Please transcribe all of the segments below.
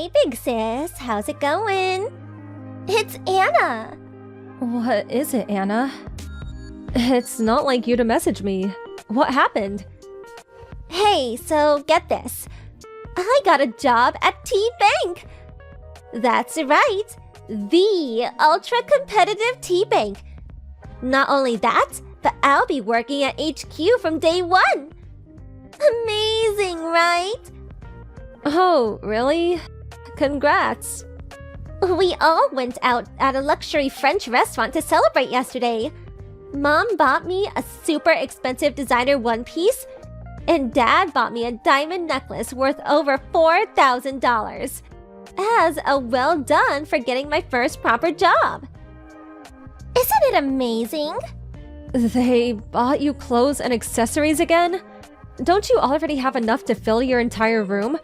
Hey, big sis. How's it going? It's Anna. What is it, Anna? It's not like you to message me. What happened? Hey, so get this. I got a job at T-Bank. That's right. The ultra-competitive T-Bank. Not only that, but I'll be working at HQ from day one. Amazing, right? Oh, really? Congrats. We all went out at a luxury French restaurant to celebrate yesterday. Mom bought me a super expensive designer one-piece, and Dad bought me a diamond necklace worth over $4,000 as a well done for getting my first proper job. Isn't it amazing? They bought you clothes and accessories again? Don't you already have enough to fill your entire room?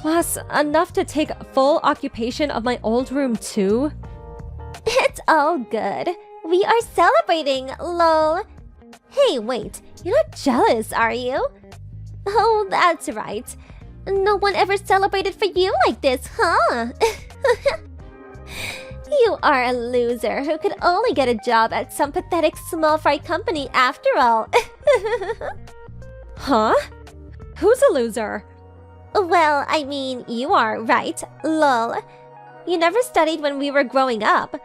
Plus, enough to take full occupation of my old room too? It's all good. We are celebrating, lol. Hey, wait, you're not jealous, are you? Oh, that's right. No one ever celebrated for you like this, huh? You are a loser who could only get a job at some pathetic small fry company after all. Huh? Who's a loser? Well, I mean, you are, right? Lol. You never studied when we were growing up.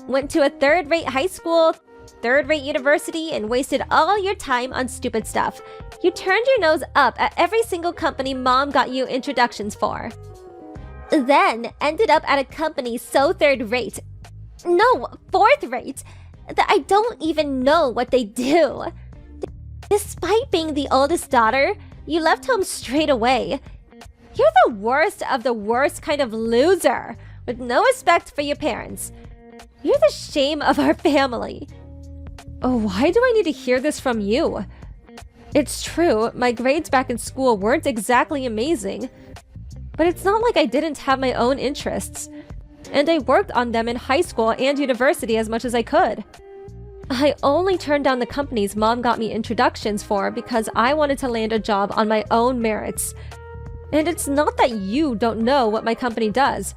Went to a third-rate high school, third-rate university, and wasted all your time on stupid stuff. You turned your nose up at every single company Mom got you introductions for. Then ended up at a company so third-rate, no, fourth-rate, that I don't even know what they do. Despite being the oldest daughter, you left home straight away. You're the worst of the worst kind of loser, with no respect for your parents. You're the shame of our family. Oh, why do I need to hear this from you? It's true, my grades back in school weren't exactly amazing. But it's not like I didn't have my own interests. And I worked on them in high school and university as much as I could. I only turned down the companies Mom got me introductions for because I wanted to land a job on my own merits. And it's not that you don't know what my company does.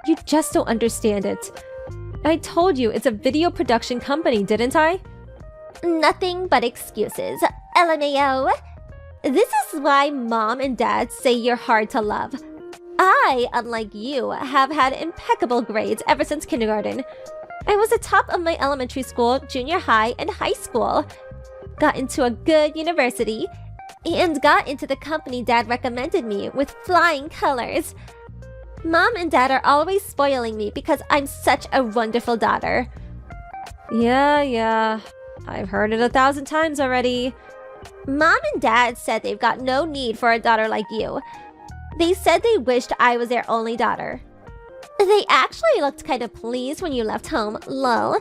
You just don't understand it. I told you it's a video production company, didn't I? Nothing but excuses, LMAO. This is why Mom and Dad say you're hard to love. I, unlike you, have had impeccable grades ever since kindergarten. I was the top of my elementary school, junior high, and high school. Got into a good university, and got into the company Dad recommended me with flying colors. Mom and Dad are always spoiling me because I'm such a wonderful daughter. Yeah. I've heard it 1,000 times already. Mom and Dad said they've got no need for a daughter like you. They said they wished I was their only daughter. They actually looked kind of pleased when you left home, lol.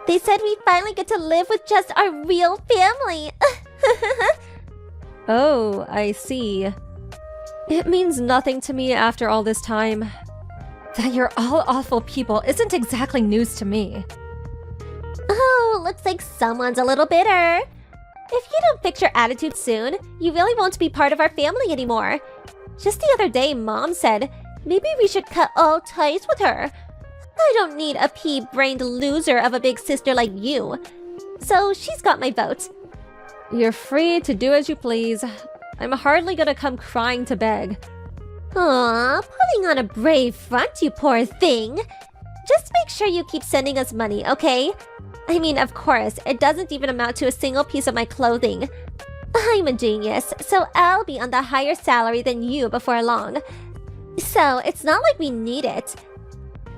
They said we finally get to live with just our real family. Oh, I see. It means nothing to me after all this time. That you're all awful people isn't exactly news to me. Oh, looks like someone's a little bitter. If you don't fix your attitude soon, you really won't be part of our family anymore. Just the other day, Mom said, maybe we should cut all ties with her. I don't need a pea-brained loser of a big sister like you. So she's got my vote. You're free to do as you please. I'm hardly gonna come crying to beg. Aw, putting on a brave front, you poor thing. Just make sure you keep sending us money, okay? I mean, of course, it doesn't even amount to a single piece of my clothing. I'm a genius, so I'll be on the higher salary than you before long. So it's not like we need it.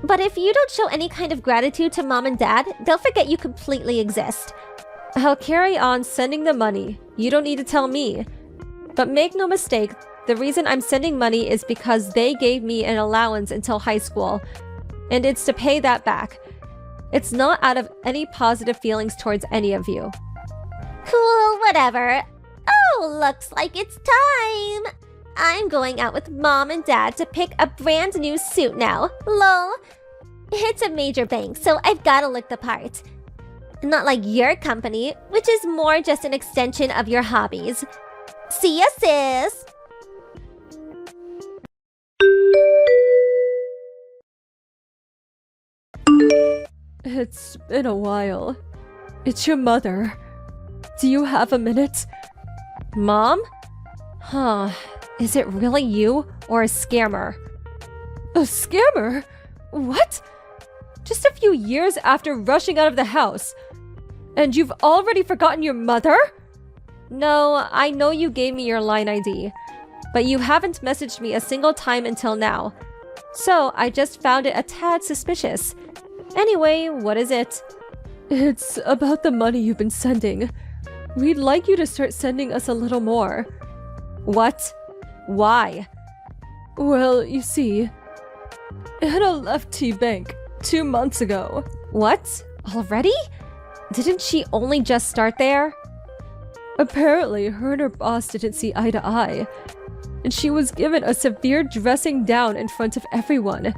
But if you don't show any kind of gratitude to Mom and Dad, they'll forget you completely exist. I'll carry on sending the money. You don't need to tell me. But make no mistake, the reason I'm sending money is because they gave me an allowance until high school. And it's to pay that back. It's not out of any positive feelings towards any of you. Cool, whatever. Oh, looks like it's time. I'm going out with Mom and Dad to pick a brand new suit now. Lol. It's a major bank, so I've gotta look the part. Not like your company, which is more just an extension of your hobbies. See ya, sis! It's been a while. It's your mother. Do you have a minute? Mom? Huh. Is it really you or a scammer? A scammer? What? Just a few years after rushing out of the house. And you've already forgotten your mother? No, I know you gave me your line ID, but you haven't messaged me a single time until now. So I just found it a tad suspicious. Anyway, what is it? It's about the money you've been sending. We'd like you to start sending us a little more. What? Why? Well, you see, Anna left T-Bank 2 months ago. What? Already? Didn't she only just start there? Apparently, her and her boss didn't see eye to eye, and she was given a severe dressing down in front of everyone,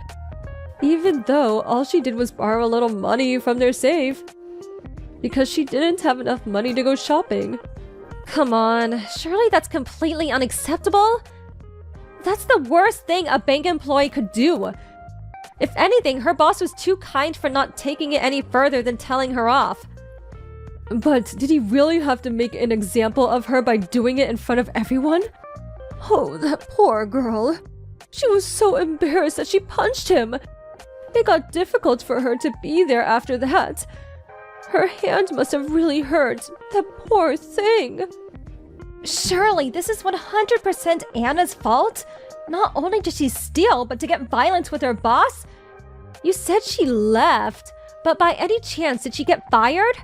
even though all she did was borrow a little money from their safe, because she didn't have enough money to go shopping. Come on, surely that's completely unacceptable? That's the worst thing a bank employee could do. If anything, her boss was too kind for not taking it any further than telling her off. But did he really have to make an example of her by doing it in front of everyone? Oh, that poor girl. She was so embarrassed that she punched him. It got difficult for her to be there after that. Her hand must have really hurt. That poor thing. Surely this is 100% Anna's fault? Not only did she steal, but to get violent with her boss? You said she left, but by any chance did she get fired?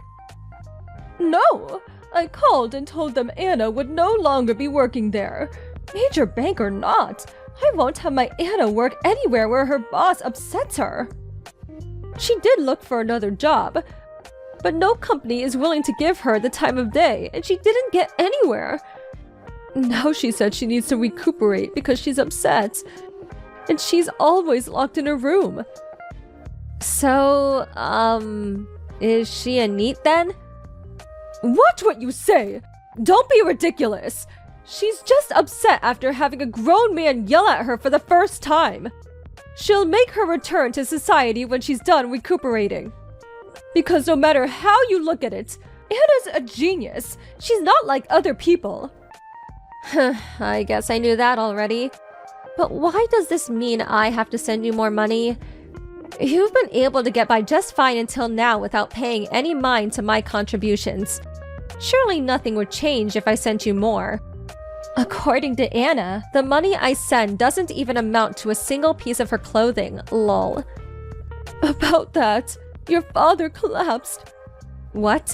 No! I called and told them Anna would no longer be working there. Major bank or not, I won't have my Anna work anywhere where her boss upsets her. She did look for another job, but no company is willing to give her the time of day, and she didn't get anywhere. Now she said she needs to recuperate because she's upset, and she's always locked in her room. So, is she a NEET then? Watch what you say! Don't be ridiculous! She's just upset after having a grown man yell at her for the first time. She'll make her return to society when she's done recuperating. Because no matter how you look at it, Anna's a genius. She's not like other people. I guess I knew that already. But why does this mean I have to send you more money? You've been able to get by just fine until now without paying any mind to my contributions. Surely nothing would change if I sent you more. According to Anna, the money I send doesn't even amount to a single piece of her clothing, lol. About that, your father collapsed. What?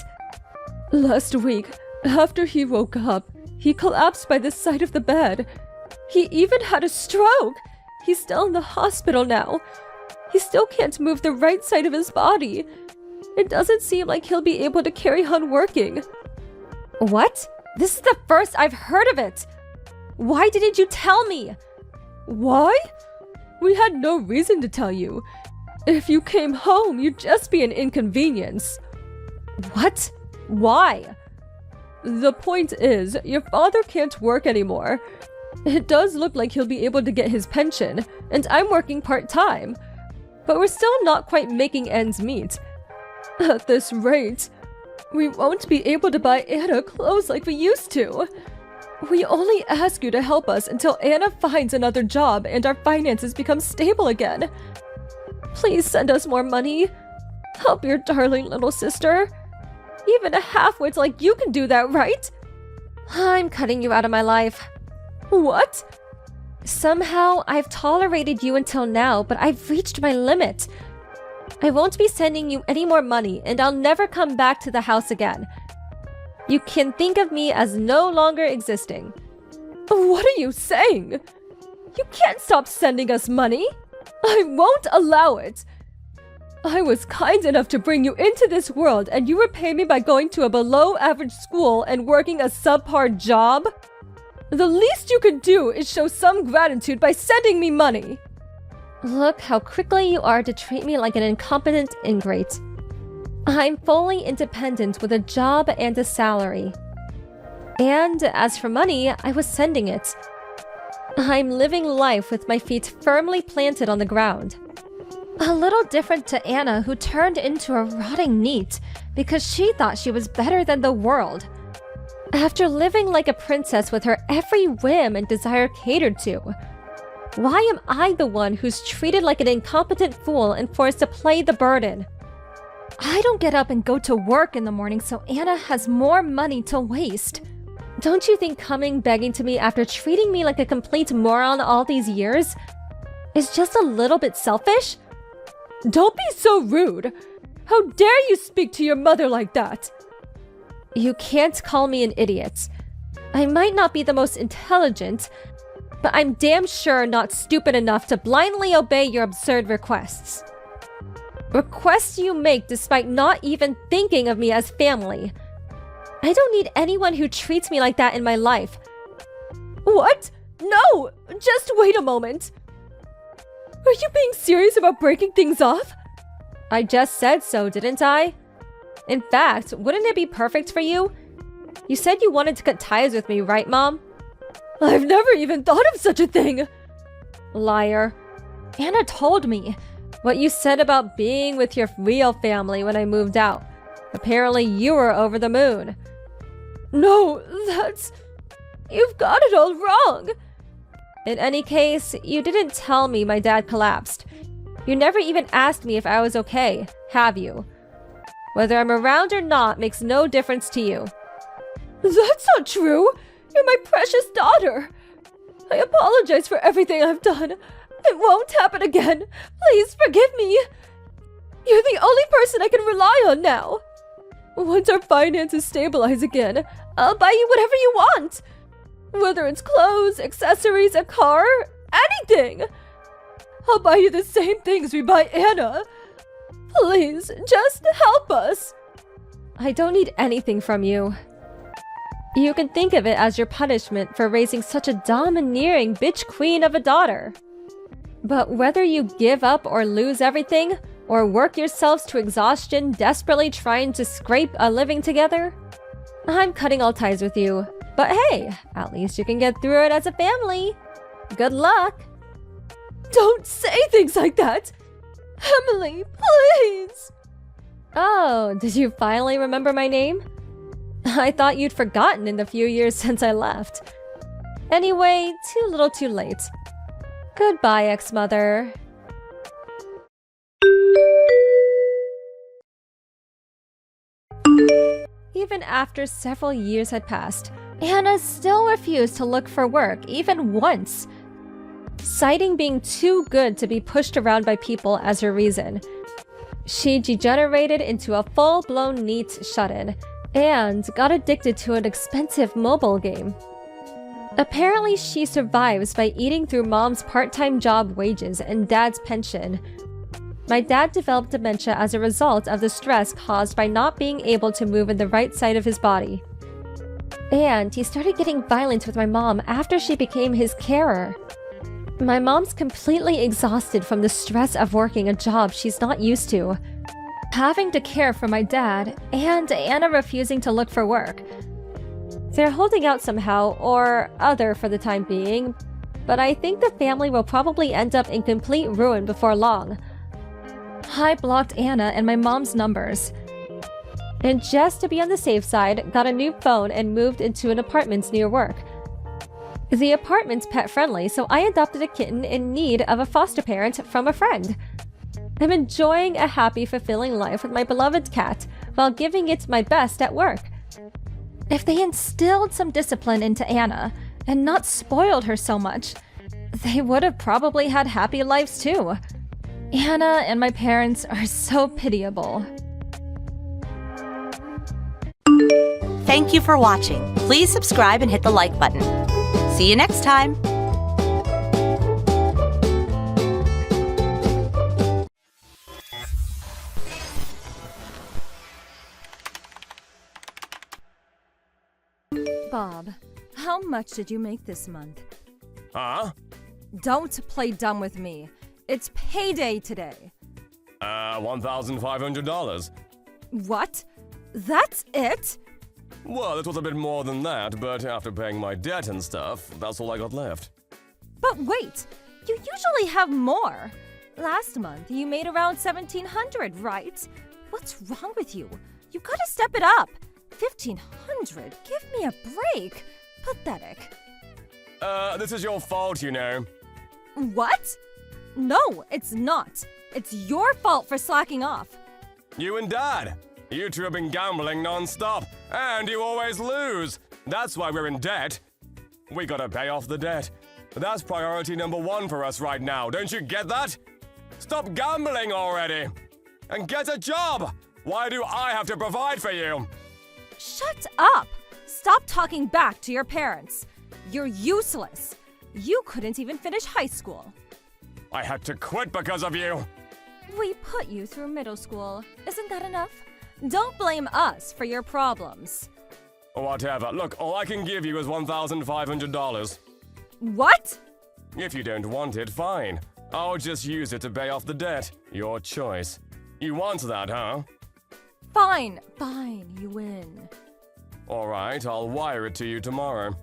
Last week, after he woke up, he collapsed by the side of the bed. He even had a stroke. He's still in the hospital now. He still can't move the right side of his body. It doesn't seem like he'll be able to carry on working. What? This is the first I've heard of it! Why didn't you tell me? Why? We had no reason to tell you. If you came home, you'd just be an inconvenience. What? Why? The point is, your father can't work anymore. It does look like he'll be able to get his pension, and I'm working part-time. But we're still not quite making ends meet. At this rate, we won't be able to buy Anna clothes like we used to. We only ask you to help us until Anna finds another job and our finances become stable again. Please send us more money. Help your darling little sister. Even a half-wit like you can do that, right? I'm cutting you out of my life. What? Somehow, I've tolerated you until now, but I've reached my limit. I won't be sending you any more money, and I'll never come back to the house again. You can think of me as no longer existing. What are you saying? You can't stop sending us money. I won't allow it. I was kind enough to bring you into this world, and you repay me by going to a below-average school and working a subpar job? The least you could do is show some gratitude by sending me money. Look how quickly you are to treat me like an incompetent ingrate. I'm fully independent with a job and a salary. And as for money, I was sending it. I'm living life with my feet firmly planted on the ground. A little different to Anna, who turned into a rotting neat because she thought she was better than the world. After living like a princess with her every whim and desire catered to, why am I the one who's treated like an incompetent fool and forced to play the burden? I don't get up and go to work in the morning so Anna has more money to waste. Don't you think coming begging to me after treating me like a complete moron all these years is just a little bit selfish? Don't be so rude! How dare you speak to your mother like that? You can't call me an idiot. I might not be the most intelligent, but I'm damn sure not stupid enough to blindly obey your absurd requests. Requests you make despite not even thinking of me as family. I don't need anyone who treats me like that in my life. What? No! Just wait a moment. Are you being serious about breaking things off? I just said so, didn't I? In fact, wouldn't it be perfect for you? You said you wanted to cut ties with me, right, Mom? I've never even thought of such a thing! Liar. Anna told me what you said about being with your real family when I moved out. Apparently you were over the moon. No, that's... You've got it all wrong! In any case, you didn't tell me my dad collapsed. You never even asked me if I was okay, have you? Whether I'm around or not makes no difference to you. That's not true! You're my precious daughter! I apologize for everything I've done. It won't happen again. Please forgive me. You're the only person I can rely on now. Once our finances stabilize again, I'll buy you whatever you want. Whether it's clothes, accessories, a car, anything. I'll buy you the same things we buy Anna. Please, just help us. I don't need anything from you. You can think of it as your punishment for raising such a domineering bitch queen of a daughter. But whether you give up or lose everything, or work yourselves to exhaustion desperately trying to scrape a living together, I'm cutting all ties with you. But hey, at least you can get through it as a family. Good luck! Don't say things like that! Emily, please! Oh, did you finally remember my name? I thought you'd forgotten in the few years since I left. Anyway, too little too late. Goodbye, ex-mother. Even after several years had passed, Anna still refused to look for work even once, citing being too good to be pushed around by people as her reason. She degenerated into a full-blown neat shut-in and got addicted to an expensive mobile game. Apparently, she survives by eating through Mom's part-time job wages and Dad's pension. My dad developed dementia as a result of the stress caused by not being able to move in the right side of his body. And he started getting violent with my mom after she became his carer. My mom's completely exhausted from the stress of working a job she's not used to, having to care for my dad, and Anna refusing to look for work. They're holding out somehow or other for the time being, but I think the family will probably end up in complete ruin before long. I blocked Anna and my mom's numbers, and just to be on the safe side, got a new phone and moved into an apartment near work. The apartment's pet-friendly, so I adopted a kitten in need of a foster parent from a friend. I'm enjoying a happy, fulfilling life with my beloved cat while giving it my best at work. If they instilled some discipline into Anna and not spoiled her so much, they would have probably had happy lives too. Anna and my parents are so pitiable. Thank you for watching. Please subscribe and hit the like button. See you next time. Bob, how much did you make this month? Huh? Don't play dumb with me. It's payday today. $1,500. What? That's it? Well, it was a bit more than that, but after paying my debt and stuff, that's all I got left. But wait, you usually have more. Last month, you made around 1,700, right? What's wrong with you? You gotta step it up. 1,500? Give me a break. Pathetic. This is your fault, you know. What? No, it's not. It's your fault for slacking off. You and Dad. You two have been gambling non-stop, and you always lose. That's why we're in debt. We gotta pay off the debt. That's priority number one for us right now, don't you get that? Stop gambling already! And get a job! Why do I have to provide for you? Shut up! Stop talking back to your parents. You're useless. You couldn't even finish high school. I had to quit because of you. We put you through middle school. Isn't that enough? Don't blame us for your problems. Whatever. Look, all I can give you is $1,500. What? If you don't want it, fine. I'll just use it to pay off the debt. Your choice. You want that, huh? Fine, you win. Alright, I'll wire it to you tomorrow.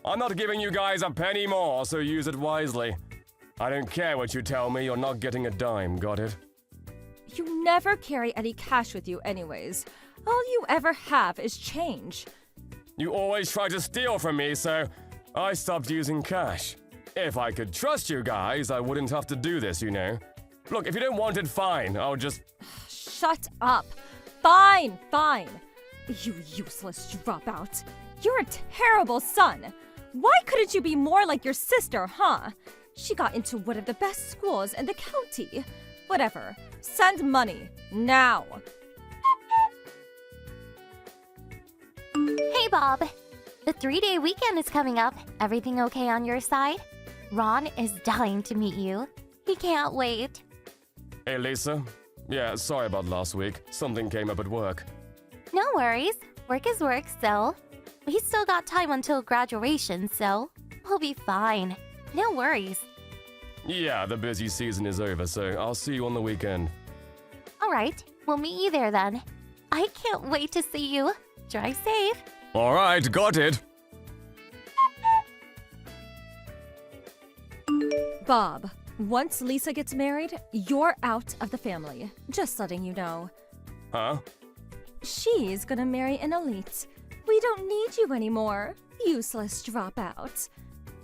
I'm not giving you guys a penny more, so use it wisely. I don't care what you tell me, you're not getting a dime, got it? You never carry any cash with you anyways. All you ever have is change. You always try to steal from me, so I stopped using cash. If I could trust you guys, I wouldn't have to do this, you know. Look, if you don't want it, fine. I'll just... Shut up. Fine. You useless dropout. You're a terrible son. Why couldn't you be more like your sister, huh? She got into one of the best schools in the county. Whatever. Send money. Now. Hey, Bob. The 3-day weekend is coming up. Everything okay on your side? Ron is dying to meet you. He can't wait. Hey, Lisa. Yeah, sorry about last week. Something came up at work. No worries. Work is work, so... We still got time until graduation, so... We'll be fine. No worries. Yeah, the busy season is over, so I'll see you on the weekend. Alright, we'll meet you there then. I can't wait to see you. Drive safe. Alright, got it. Bob, once Lisa gets married, you're out of the family. Just letting you know. Huh? She's gonna marry an elite. We don't need you anymore. Useless dropout.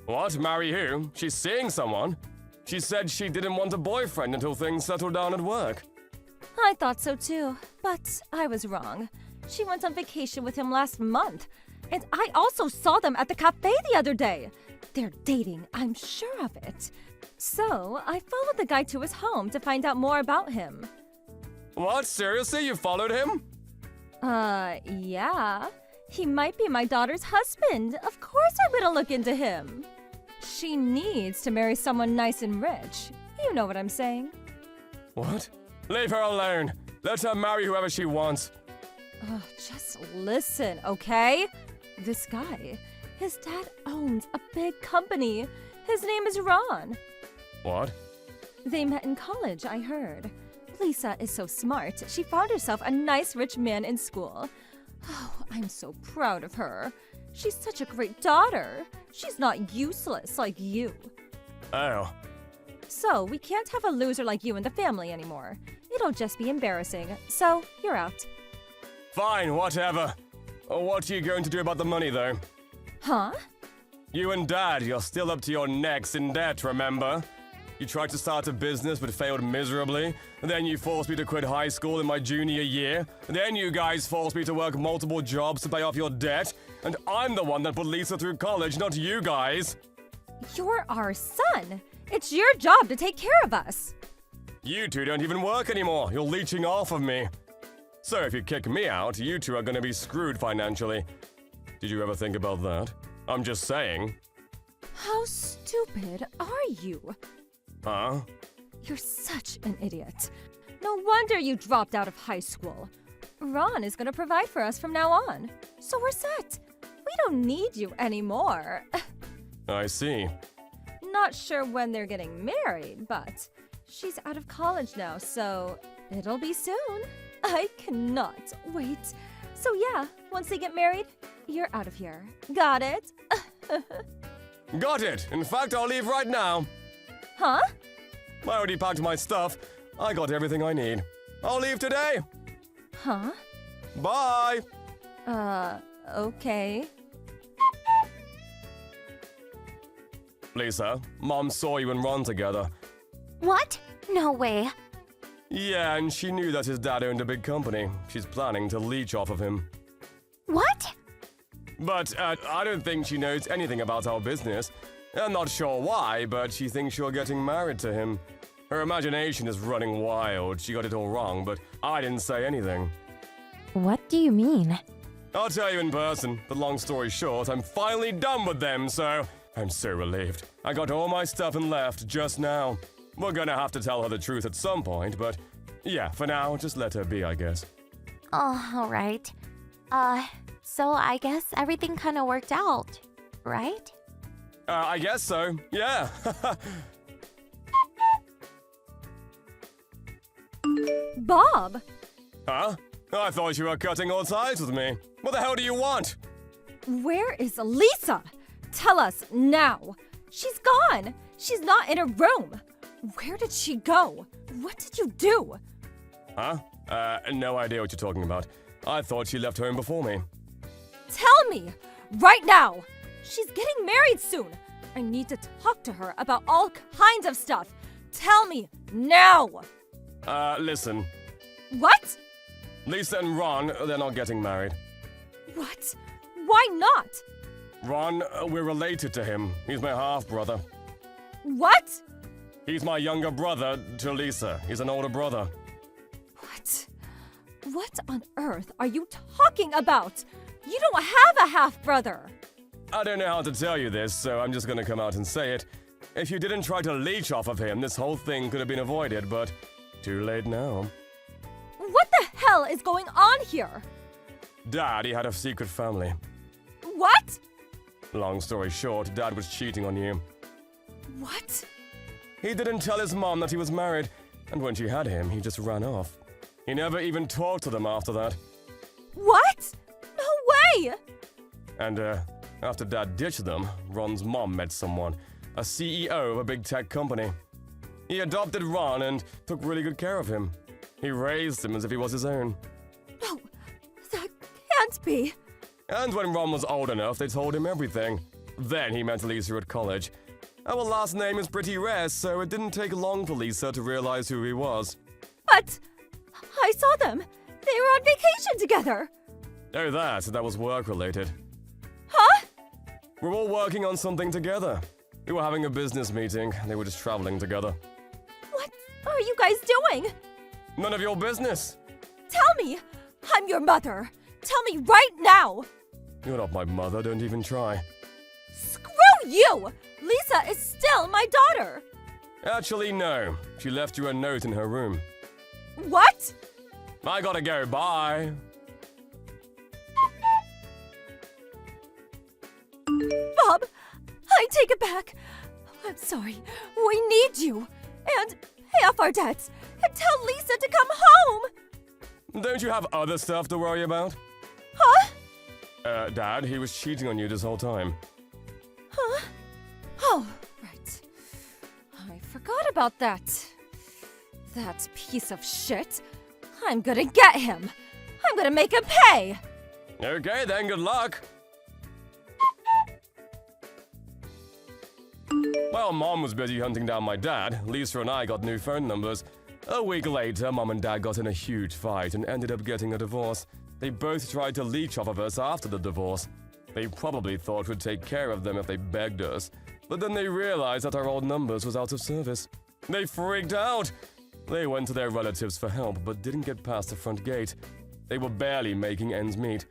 What? Marry who? She's seeing someone? She said she didn't want a boyfriend until things settled down at work. I thought so too, but I was wrong. She went on vacation with him last month, and I also saw them at the cafe the other day. They're dating, I'm sure of it. So I followed the guy to his home to find out more about him. What? Seriously? You followed him? Yeah. He might be my daughter's husband. Of course I'm gonna look into him. She needs to marry someone nice and rich. You know what I'm saying. What? Leave her alone. Let her marry whoever she wants. Just listen, okay? This guy, his dad owns a big company. His name is Ron. What? They met in college, I heard. Lisa is so smart, she found herself a nice rich man in school. Oh, I'm so proud of her. She's such a great daughter. She's not useless like you. Oh. So, we can't have a loser like you in the family anymore. It'll just be embarrassing. So, you're out. Fine, whatever. What are you going to do about the money, though? Huh? You and Dad, you're still up to your necks in debt, remember? You tried to start a business but failed miserably. Then you forced me to quit high school in my junior year. Then you guys forced me to work multiple jobs to pay off your debt. And I'm the one that put Lisa through college, not you guys. You're our son. It's your job to take care of us. You two don't even work anymore. You're leeching off of me. So if you kick me out, you two are gonna be screwed financially. Did you ever think about that? I'm just saying. How stupid are you? Huh? You're such an idiot. No wonder you dropped out of high school. Ron is gonna provide for us from now on. So we're set. We don't need you anymore. I see. Not sure when they're getting married, but she's out of college now, so it'll be soon. I cannot wait. So yeah, once they get married, you're out of here. Got it? Got it! In fact, I'll leave right now. Huh? I already packed my stuff. I got everything I need. I'll leave today. Huh? Bye. Okay. Lisa, Mom saw you and Ron together. What? No way. Yeah, and she knew that his dad owned a big company. She's planning to leech off of him. What? But I don't think she knows anything about our business. I'm not sure why, but she thinks you're getting married to him. Her imagination is running wild. She got it all wrong, but I didn't say anything. What do you mean? I'll tell you in person. But long story short, I'm finally done with them, so I'm so relieved. I got all my stuff and left just now. We're gonna have to tell her the truth at some point, but yeah, for now, just let her be, I guess. Oh, alright. So I guess everything kind of worked out, right? I guess so, yeah. Bob! Huh? I thought you were cutting all ties with me. What the hell do you want? Where is Lisa? Tell us now. She's gone. She's not in her room. Where did she go? What did you do? Huh? No idea what you're talking about. I thought she left home before me. Tell me! Right now! She's getting married soon! I need to talk to her about all kinds of stuff! Tell me now! Listen. What? Lisa and Ron, they're not getting married. What? Why not? Ron, we're related to him. He's my half-brother. What? He's my younger brother to Lisa. He's an older brother. What? What on earth are you talking about? You don't have a half-brother! I don't know how to tell you this, so I'm just gonna come out and say it. If you didn't try to leech off of him, this whole thing could have been avoided, but too late now. What the hell is going on here? Dad, he had a secret family. What? Long story short, Dad was cheating on you. What? He didn't tell his mom that he was married, and when she had him, he just ran off. He never even talked to them after that. What? No way! And, after Dad ditched them, Ron's mom met someone, a CEO of a big tech company. He adopted Ron and took really good care of him. He raised him as if he was his own. No, that can't be. And when Ron was old enough, they told him everything. Then he met Lisa at college. Our last name is pretty rare, so it didn't take long for Lisa to realize who he was. But I saw them. They were on vacation together. Oh, that was work-related. Huh? We're all working on something together. We were having a business meeting, and they were just traveling together. What are you guys doing? None of your business. Tell me. I'm your mother. Tell me right now. You're not my mother, don't even try. Screw you! Lisa is still my daughter. Actually, no. She left you a note in her room. What? I gotta go, bye. Bob, I take it back. I'm sorry. We need you. And pay off our debts. And tell Lisa to come home. Don't you have other stuff to worry about? Huh? Dad, he was cheating on you this whole time. Huh? Oh, right. I forgot about that. That piece of shit. I'm gonna get him. I'm gonna make him pay. Okay, then, good luck. While Mom was busy hunting down my dad, Lisa and I got new phone numbers. A week later, Mom and Dad got in a huge fight and ended up getting a divorce. They both tried to leech off of us after the divorce. They probably thought we'd take care of them if they begged us, but then they realized that our old numbers was out of service. They freaked out. They went to their relatives for help, but didn't get past the front gate. They were barely making ends meet.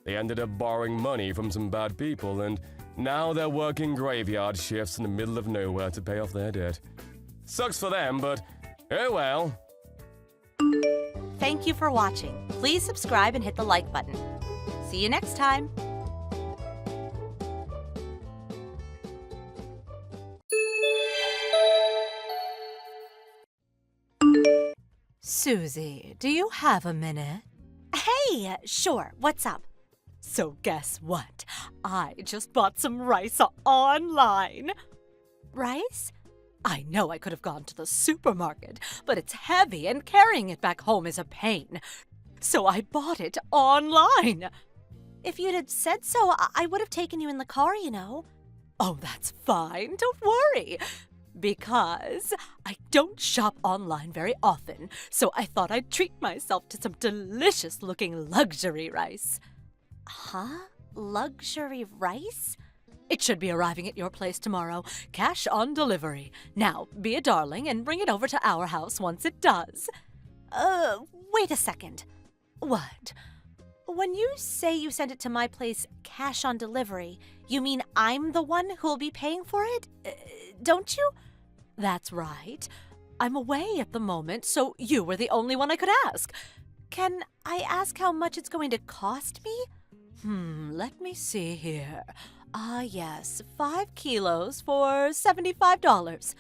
They ended up borrowing money from some bad people, and now they're working graveyard shifts in the middle of nowhere to pay off their debt. Sucks for them, but oh well. Thank you for watching. Please subscribe and hit the like button. See you next time. Susie, do you have a minute? Hey, sure, what's up? So guess what? I just bought some rice online. Rice? I know I could have gone to the supermarket, but it's heavy and carrying it back home is a pain. So I bought it online. If you'd had said so, I would have taken you in the car, you know. Oh, that's fine. Don't worry. Because I don't shop online very often, so I thought I'd treat myself to some delicious-looking luxury rice. Huh? Luxury rice? It should be arriving at your place tomorrow, cash on delivery. Now, be a darling and bring it over to our house once it does. Wait a second. What? When you say you sent it to my place cash on delivery, you mean I'm the one who'll be paying for it? Don't you? That's right. I'm away at the moment, so you were the only one I could ask. Can I ask how much it's going to cost me? Let me see here. Yes, 5 kilos for $75.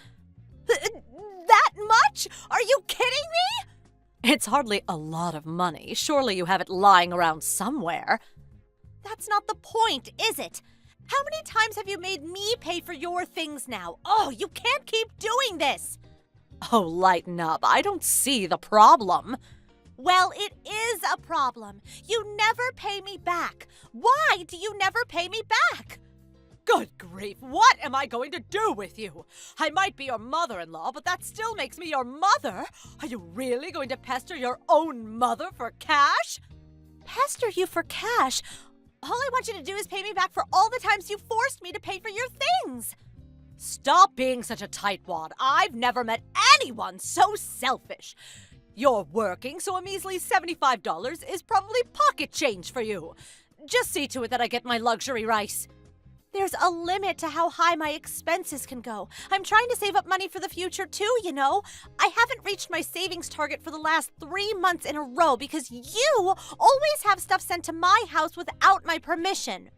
That much? Are you kidding me? It's hardly a lot of money. Surely you have it lying around somewhere. That's not the point, is it? How many times have you made me pay for your things now? Oh, you can't keep doing this. Oh, lighten up. I don't see the problem. Well, it is a problem. You never pay me back. Why do you never pay me back? Good grief, what am I going to do with you? I might be your mother-in-law, but that still makes me your mother. Are you really going to pester your own mother for cash? Pester you for cash? All I want you to do is pay me back for all the times you forced me to pay for your things. Stop being such a tightwad. I've never met anyone so selfish. You're working, so a measly $75 is probably pocket change for you. Just see to it that I get my luxury rice. There's a limit to how high my expenses can go. I'm trying to save up money for the future too, you know. I haven't reached my savings target for the last 3 months in a row because you always have stuff sent to my house without my permission.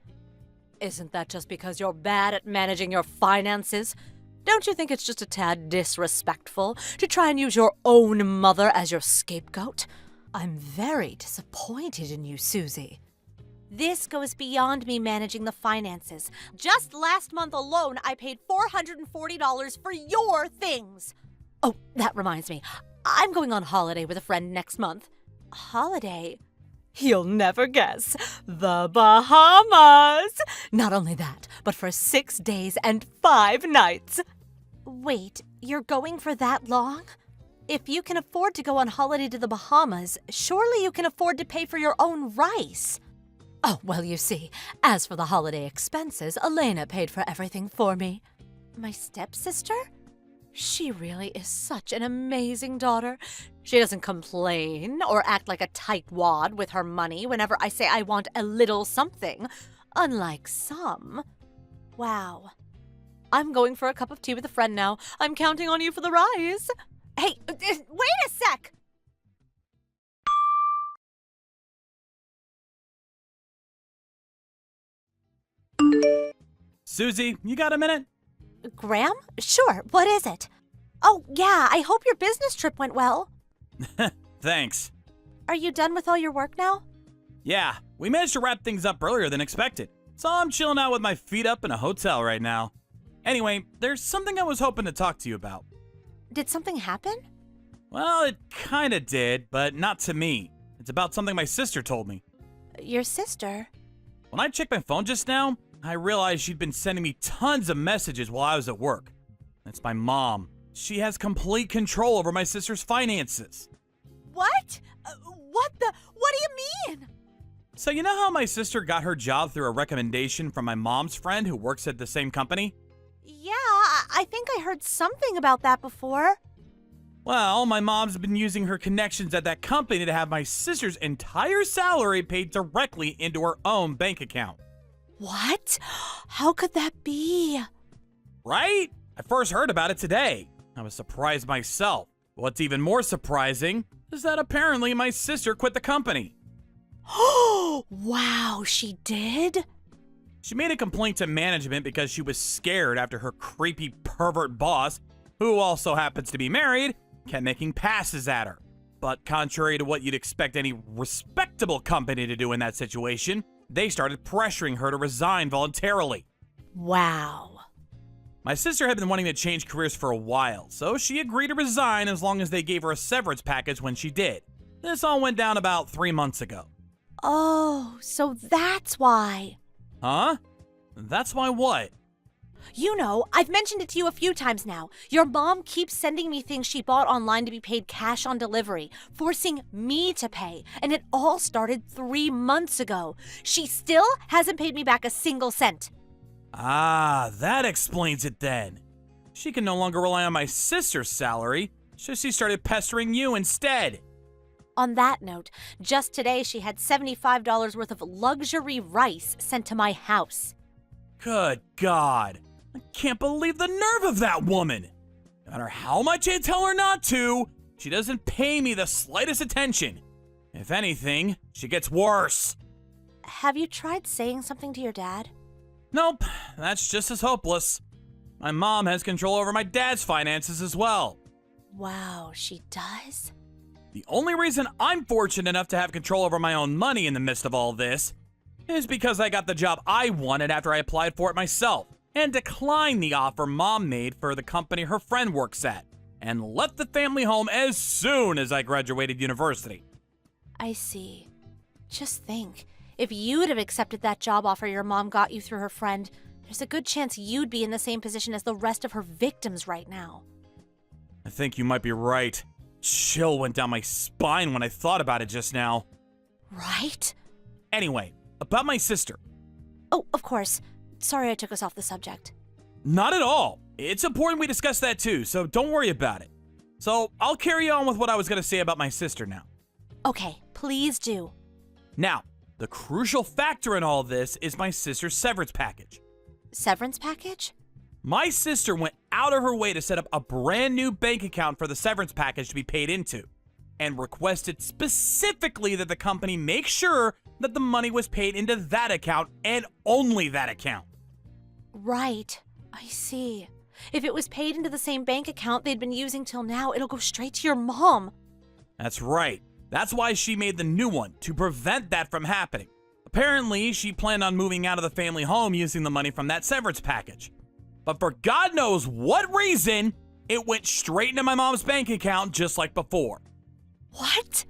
Isn't that just because you're bad at managing your finances? Don't you think it's just a tad disrespectful to try and use your own mother as your scapegoat? I'm very disappointed in you, Susie. This goes beyond me managing the finances. Just last month alone, I paid $440 for your things. Oh, that reminds me. I'm going on holiday with a friend next month. Holiday? You'll never guess. The Bahamas! Not only that, but for 6 days and 5 nights. Wait, you're going for that long? If you can afford to go on holiday to the Bahamas, surely you can afford to pay for your own rice. Oh, well, you see, as for the holiday expenses, Elena paid for everything for me. My stepsister? She really is such an amazing daughter. She doesn't complain or act like a tightwad with her money whenever I say I want a little something, unlike some. Wow. I'm going for a cup of tea with a friend now. I'm counting on you for the rice. Hey, wait a sec! Susie, you got a minute? Graham? Sure, what is it? Oh, yeah, I hope your business trip went well. Thanks. Are you done with all your work now? Yeah, we managed to wrap things up earlier than expected, so I'm chilling out with my feet up in a hotel right now. Anyway, there's something I was hoping to talk to you about. Did something happen? Well, it kinda did, but not to me. It's about something my sister told me. Your sister? When I checked my phone just now, I realized she'd been sending me tons of messages while I was at work. It's my mom. She has complete control over my sister's finances. What? What do you mean? So you know how my sister got her job through a recommendation from my mom's friend who works at the same company? Yeah, I think I heard something about that before. Well, my mom's been using her connections at that company to have my sister's entire salary paid directly into her own bank account. What? How could that be? Right? I first heard about it today. I was surprised myself. What's even more surprising is that apparently my sister quit the company. Oh, wow, she did? She made a complaint to management because she was scared after her creepy pervert boss, who also happens to be married, kept making passes at her. But contrary to what you'd expect any respectable company to do in that situation, they started pressuring her to resign voluntarily. Wow. My sister had been wanting to change careers for a while, so she agreed to resign as long as they gave her a severance package when she did. This all went down about 3 months ago. Oh, so that's why. Huh? That's why what? You know, I've mentioned it to you a few times now. Your mom keeps sending me things she bought online to be paid cash on delivery, forcing me to pay, and it all started 3 months ago. She still hasn't paid me back a single cent. Ah, that explains it then. She can no longer rely on my sister's salary, so she started pestering you instead. On that note, just today she had $75 worth of luxury rice sent to my house. Good God. I can't believe the nerve of that woman. No matter how much I tell her not to, she doesn't pay me the slightest attention. If anything, she gets worse. Have you tried saying something to your dad? Nope, that's just as hopeless. My mom has control over my dad's finances as well. Wow, she does? The only reason I'm fortunate enough to have control over my own money in the midst of all this is because I got the job I wanted after I applied for it myself and declined the offer Mom made for the company her friend works at and left the family home as soon as I graduated university. I see. Just think, if you'd have accepted that job offer your mom got you through her friend, there's a good chance you'd be in the same position as the rest of her victims right now. I think you might be right. Chill went down my spine when I thought about it just now. Right? Anyway, about my sister. Oh, of course. Sorry I took us off the subject. Not at all. It's important we discuss that too, so don't worry about it. So I'll carry on with what I was going to say about my sister now. Okay, please do. Now, the crucial factor in all this is my sister's severance package. Severance package? My sister went out of her way to set up a brand new bank account for the severance package to be paid into, and requested specifically that the company make sure that the money was paid into that account and only that account. Right. I see. If it was paid into the same bank account they'd been using till now, it'll go straight to your mom. That's right. That's why she made the new one, to prevent that from happening. Apparently, she planned on moving out of the family home using the money from that severance package. But for God knows what reason, it went straight into my mom's bank account just like before. What?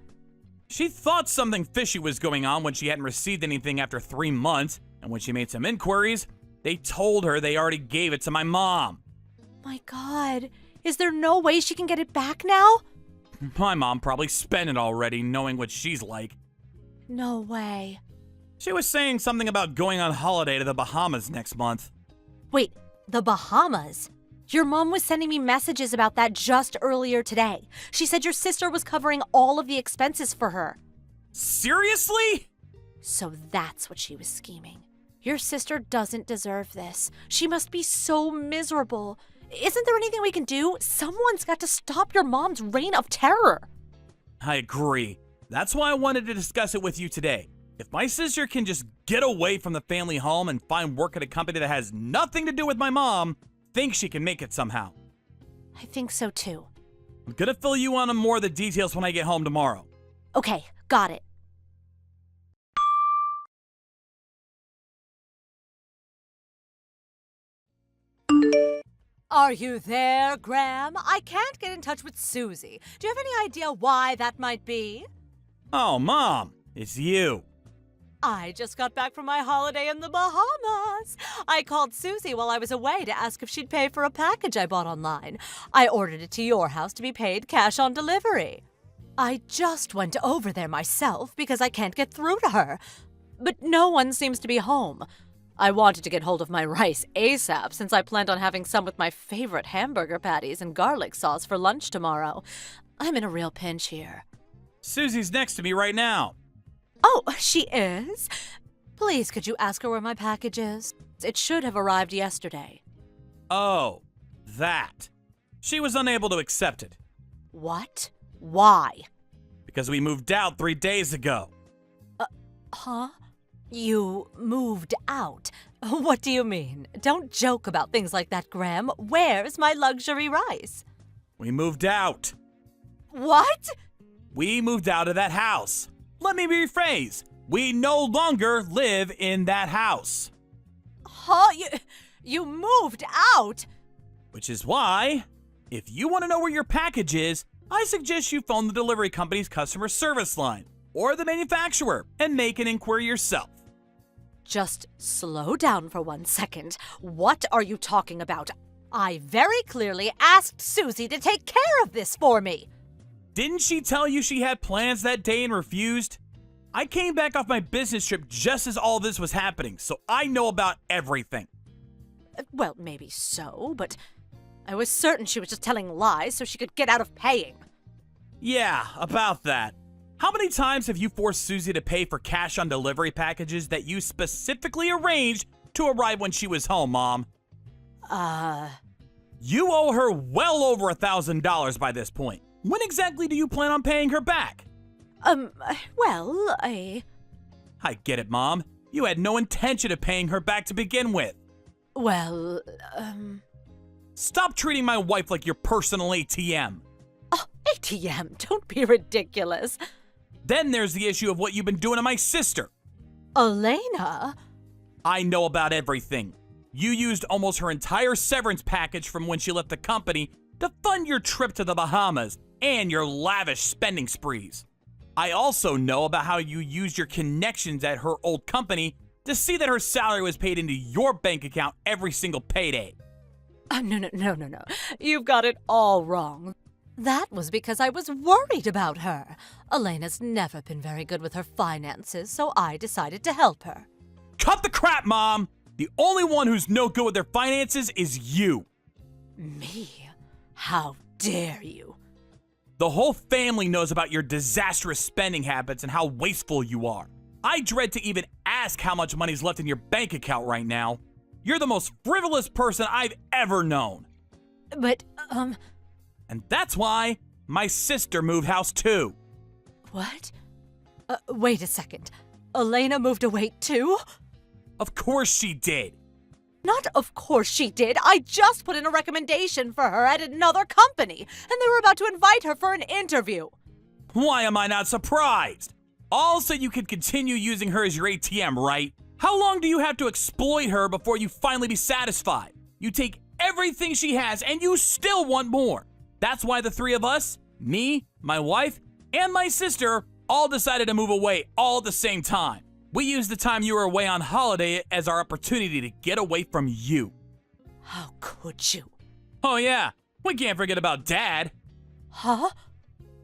She thought something fishy was going on when she hadn't received anything after 3 months, and when she made some inquiries, they told her they already gave it to my mom. My God. Is there no way she can get it back now? My mom probably spent it already, knowing what she's like. No way. She was saying something about going on holiday to the Bahamas next month. Wait, the Bahamas? Your mom was sending me messages about that just earlier today. She said your sister was covering all of the expenses for her. Seriously? So that's what she was scheming. Your sister doesn't deserve this. She must be so miserable. Isn't there anything we can do? Someone's got to stop your mom's reign of terror. I agree. That's why I wanted to discuss it with you today. If my sister can just get away from the family home and find work at a company that has nothing to do with my mom, I think she can make it somehow. I think so too. I'm gonna fill you on more of the details when I get home tomorrow. Okay, got it. Are you there, Graham? I can't get in touch with Susie. Do you have any idea why that might be? Oh, Mom, it's you. I just got back from my holiday in the Bahamas. I called Susie while I was away to ask if she'd pay for a package I bought online. I ordered it to your house to be paid cash on delivery. I just went over there myself because I can't get through to her. But no one seems to be home. I wanted to get hold of my rice ASAP since I planned on having some with my favorite hamburger patties and garlic sauce for lunch tomorrow. I'm in a real pinch here. Susie's next to me right now. Oh, she is? Please, could you ask her where my package is? It should have arrived yesterday. Oh, that. She was unable to accept it. What? Why? Because we moved out 3 days ago. Huh? You moved out? What do you mean? Don't joke about things like that, Graham. Where's my luxury rice? We moved out. What? We moved out of that house. Let me rephrase. We no longer live in that house. Huh? You moved out? Which is why, if you want to know where your package is, I suggest you phone the delivery company's customer service line or the manufacturer and make an inquiry yourself. Just slow down for 1 second. What are you talking about? I very clearly asked Susie to take care of this for me. Didn't she tell you she had plans that day and refused? I came back off my business trip just as all this was happening, so I know about everything. Well, maybe so, but I was certain she was just telling lies so she could get out of paying. Yeah, about that. How many times have you forced Susie to pay for cash on delivery packages that you specifically arranged to arrive when she was home, Mom? You owe her well over $1,000 by this point. When exactly do you plan on paying her back? Well, I get it, Mom. You had no intention of paying her back to begin with. Well, Stop treating my wife like your personal ATM. Oh, ATM, don't be ridiculous. Then there's the issue of what you've been doing to my sister. Elena? I know about everything. You used almost her entire severance package from when she left the company to fund your trip to the Bahamas and your lavish spending sprees. I also know about how you used your connections at her old company to see that her salary was paid into your bank account every single payday. No. You've got it all wrong. That was because I was worried about her. Elena's never been very good with her finances, so I decided to help her. Cut the crap, Mom! The only one who's no good with their finances is you. Me? How dare you? The whole family knows about your disastrous spending habits and how wasteful you are. I dread to even ask how much money's left in your bank account right now. You're the most frivolous person I've ever known. But, And that's why my sister moved house too. What? Wait a second. Elena moved away too? Of course she did. Not of course she did. I just put in a recommendation for her at another company, and they were about to invite her for an interview. Why am I not surprised? All so you can continue using her as your ATM, right? How long do you have to exploit her before you finally be satisfied? You take everything she has and you still want more. That's why the three of us, me, my wife, and my sister, all decided to move away all at the same time. We used the time you were away on holiday as our opportunity to get away from you. How could you? Oh yeah, we can't forget about Dad. Huh?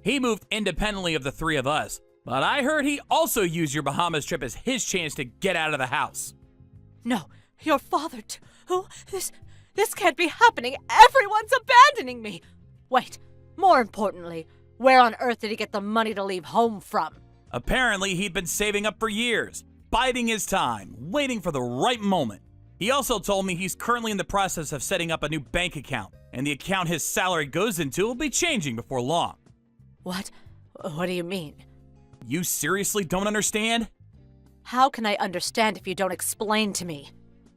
He moved independently of the three of us, but I heard he also used your Bahamas trip as his chance to get out of the house. No, your father too. This can't be happening. Everyone's abandoning me. Wait, more importantly, where on earth did he get the money to leave home from? Apparently, he'd been saving up for years, biding his time, waiting for the right moment. He also told me he's currently in the process of setting up a new bank account, and the account his salary goes into will be changing before long. What? What do you mean? You seriously don't understand? How can I understand if you don't explain to me?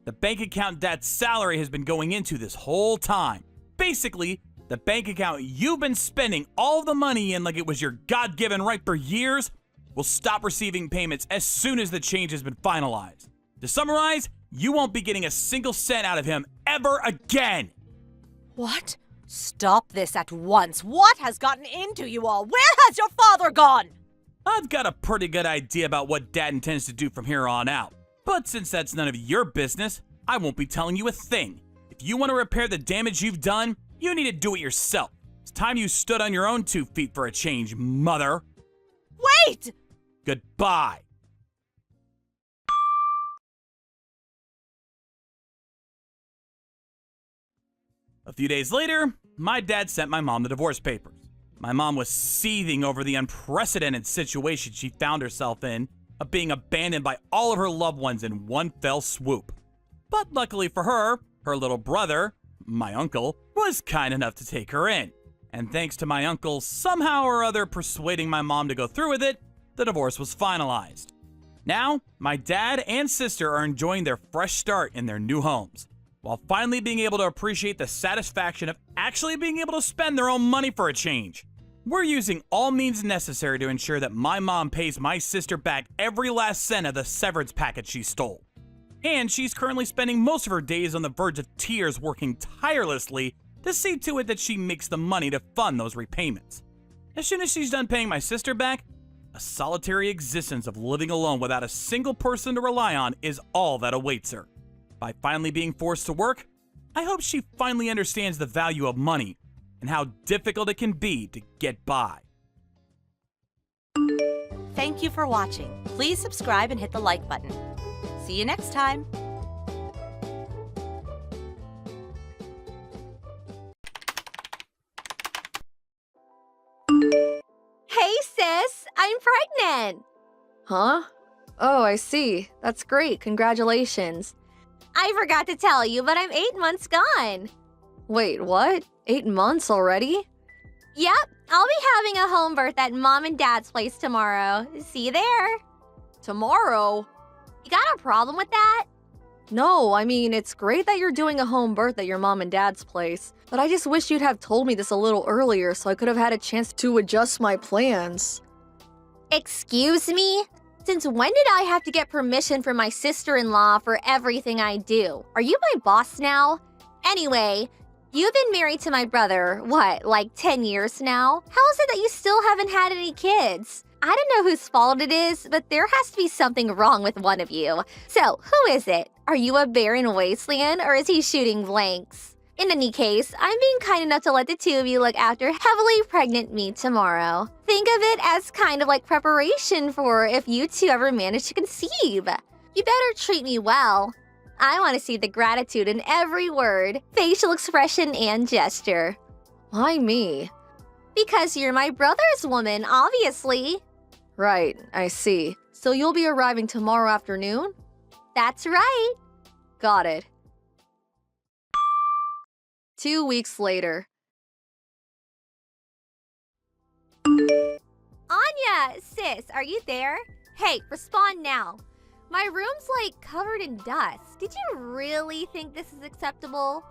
The bank account Dad's salary has been going into this whole time. Basically, the bank account you've been spending all the money in like it was your God-given right for years will stop receiving payments as soon as the change has been finalized. To summarize, you won't be getting a single cent out of him ever again. What? Stop this at once. What has gotten into you all? Where has your father gone? I've got a pretty good idea about what Dad intends to do from here on out. But since that's none of your business, I won't be telling you a thing. If you want to repair the damage you've done, you need to do it yourself. It's time you stood on your own 2 feet for a change, Mother. Wait! Goodbye. A few days later, my dad sent my mom the divorce papers. My mom was seething over the unprecedented situation she found herself in of being abandoned by all of her loved ones in one fell swoop. But luckily for her, her little brother, my uncle, was kind enough to take her in. And thanks to my uncle somehow or other persuading my mom to go through with it, the divorce was finalized. Now, my dad and sister are enjoying their fresh start in their new homes, while finally being able to appreciate the satisfaction of actually being able to spend their own money for a change. We're using all means necessary to ensure that my mom pays my sister back every last cent of the severance package she stole. And she's currently spending most of her days on the verge of tears working tirelessly to see to it that she makes the money to fund those repayments. As soon as she's done paying my sister back, a solitary existence of living alone without a single person to rely on is all that awaits her. By finally being forced to work, I hope she finally understands the value of money and how difficult it can be to get by. Thank you for watching. Please subscribe and hit the like button. See you next time. Hey sis, I'm pregnant. Huh? Oh, I see. That's great. Congratulations. I forgot to tell you, but I'm 8 months gone. Wait, what? 8 months already? Yep, I'll be having a home birth at Mom and Dad's place tomorrow. See you there. Tomorrow? You got a problem with that? No, I mean, it's great that you're doing a home birth at your mom and dad's place, but I just wish you'd have told me this a little earlier so I could have had a chance to adjust my plans. Excuse me? Since when did I have to get permission from my sister-in-law for everything I do? Are you my boss now? Anyway, you've been married to my brother, what, like 10 years now? How is it that you still haven't had any kids? I don't know whose fault it is, but there has to be something wrong with one of you. So, who is it? Are you a barren wasteland, or is he shooting blanks? In any case, I'm being kind enough to let the two of you look after heavily pregnant me tomorrow. Think of it as kind of like preparation for if you two ever manage to conceive. You better treat me well. I want to see the gratitude in every word, facial expression, and gesture. Why me? Because you're my brother's woman, obviously. Right, I see. So you'll be arriving tomorrow afternoon? That's right. Got it. 2 weeks later. Anya, sis, are you there? Hey, respond now. My room's like covered in dust. Did you really think this is acceptable?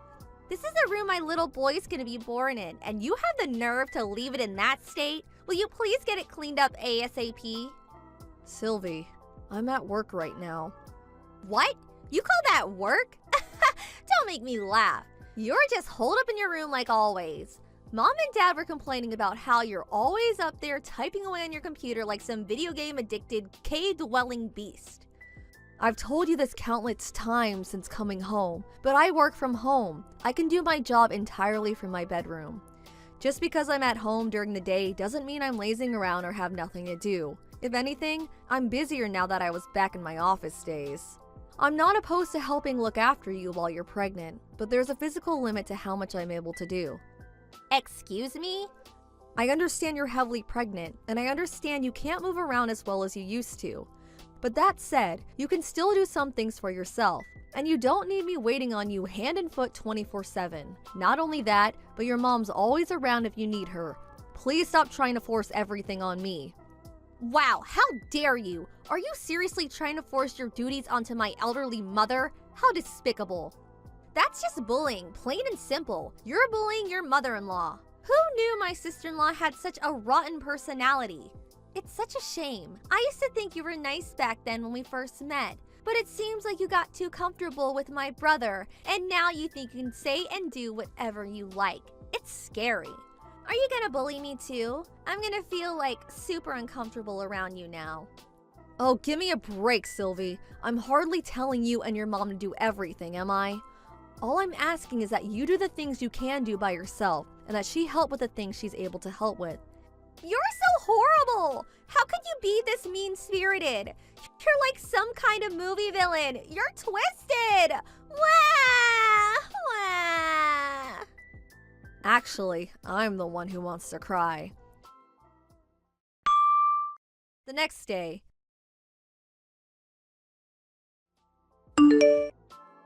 This is the room my little boy's gonna be born in, and you have the nerve to leave it in that state? Will you please get it cleaned up ASAP? Sylvie, I'm at work right now. What? You call that work? Don't make me laugh. You're just holed up in your room like always. Mom and Dad were complaining about how you're always up there typing away on your computer like some video game addicted cave-dwelling beast. I've told you this countless times since coming home, but I work from home. I can do my job entirely from my bedroom. Just because I'm at home during the day doesn't mean I'm lazing around or have nothing to do. If anything, I'm busier now that I was back in my office days. I'm not opposed to helping look after you while you're pregnant, but there's a physical limit to how much I'm able to do. Excuse me? I understand you're heavily pregnant, and I understand you can't move around as well as you used to. But that said, you can still do some things for yourself, and you don't need me waiting on you hand and foot 24/7. Not only that, but your mom's always around if you need her. Please stop trying to force everything on me. Wow, how dare you? Are you seriously trying to force your duties onto my elderly mother? How despicable. That's just bullying, plain and simple. You're bullying your mother-in-law. Who knew my sister-in-law had such a rotten personality? It's such a shame. I used to think you were nice back then when we first met, but it seems like you got too comfortable with my brother, and now you think you can say and do whatever you like. It's scary. Are you gonna bully me too? I'm gonna feel like super uncomfortable around you now. Oh, give me a break, Sylvie. I'm hardly telling you and your mom to do everything, am I? All I'm asking is that you do the things you can do by yourself, and that she help with the things she's able to help with. You're so horrible! How could you be this mean-spirited? You're like some kind of movie villain. You're twisted! Wah! Wah! Actually, I'm the one who wants to cry. The next day.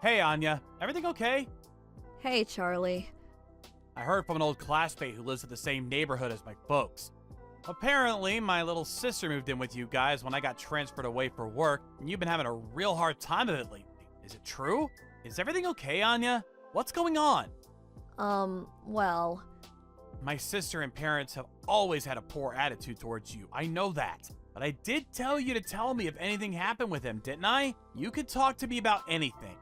Hey, Anya. Everything okay? Hey, Charlie. I heard from an old classmate who lives in the same neighborhood as my folks. Apparently, my little sister moved in with you guys when I got transferred away for work, and you've been having a real hard time of it lately. Is it true? Is everything okay, Anya? What's going on? Well... My sister and parents have always had a poor attitude towards you. I know that. But I did tell you to tell me if anything happened with him, didn't I? You could talk to me about anything.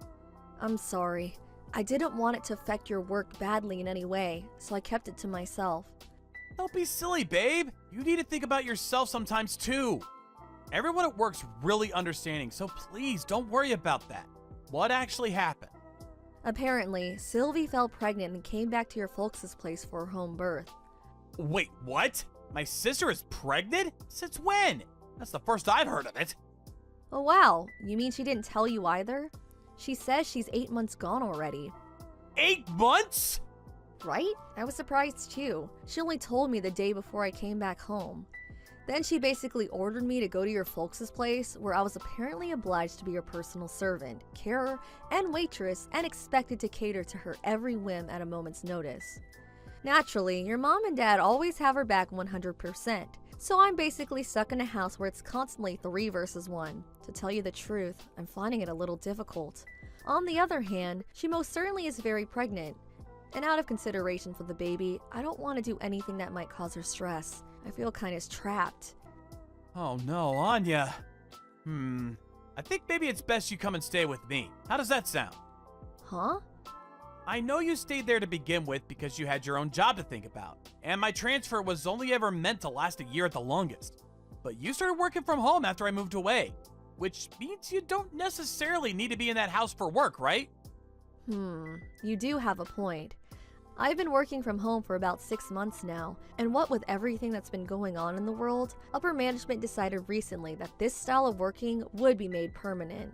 I'm sorry. I didn't want it to affect your work badly in any way, so I kept it to myself. Don't be silly, babe. You need to think about yourself sometimes too. Everyone at work's really understanding, so please don't worry about that. What actually happened? Apparently, Sylvie fell pregnant and came back to your folks' place for her home birth. Wait, what? My sister is pregnant? Since when? That's the first I've heard of it. Oh wow, you mean she didn't tell you either? She says she's 8 months gone already. 8 months? Right? I was surprised too. She only told me the day before I came back home. Then she basically ordered me to go to your folks' place, where I was apparently obliged to be your personal servant, carer, and waitress, and expected to cater to her every whim at a moment's notice. Naturally, your mom and dad always have her back 100%, so I'm basically stuck in a house where it's constantly 3 versus 1. To tell you the truth, I'm finding it a little difficult. On the other hand, she most certainly is very pregnant, and out of consideration for the baby, I don't want to do anything that might cause her stress. I feel kind of trapped. Oh no, Anya. I think maybe it's best you come and stay with me. How does that sound? Huh? I know you stayed there to begin with because you had your own job to think about, and my transfer was only ever meant to last a year at the longest. But you started working from home after I moved away, which means you don't necessarily need to be in that house for work, right? You do have a point. I've been working from home for about 6 months now, and what with everything that's been going on in the world, upper management decided recently that this style of working would be made permanent.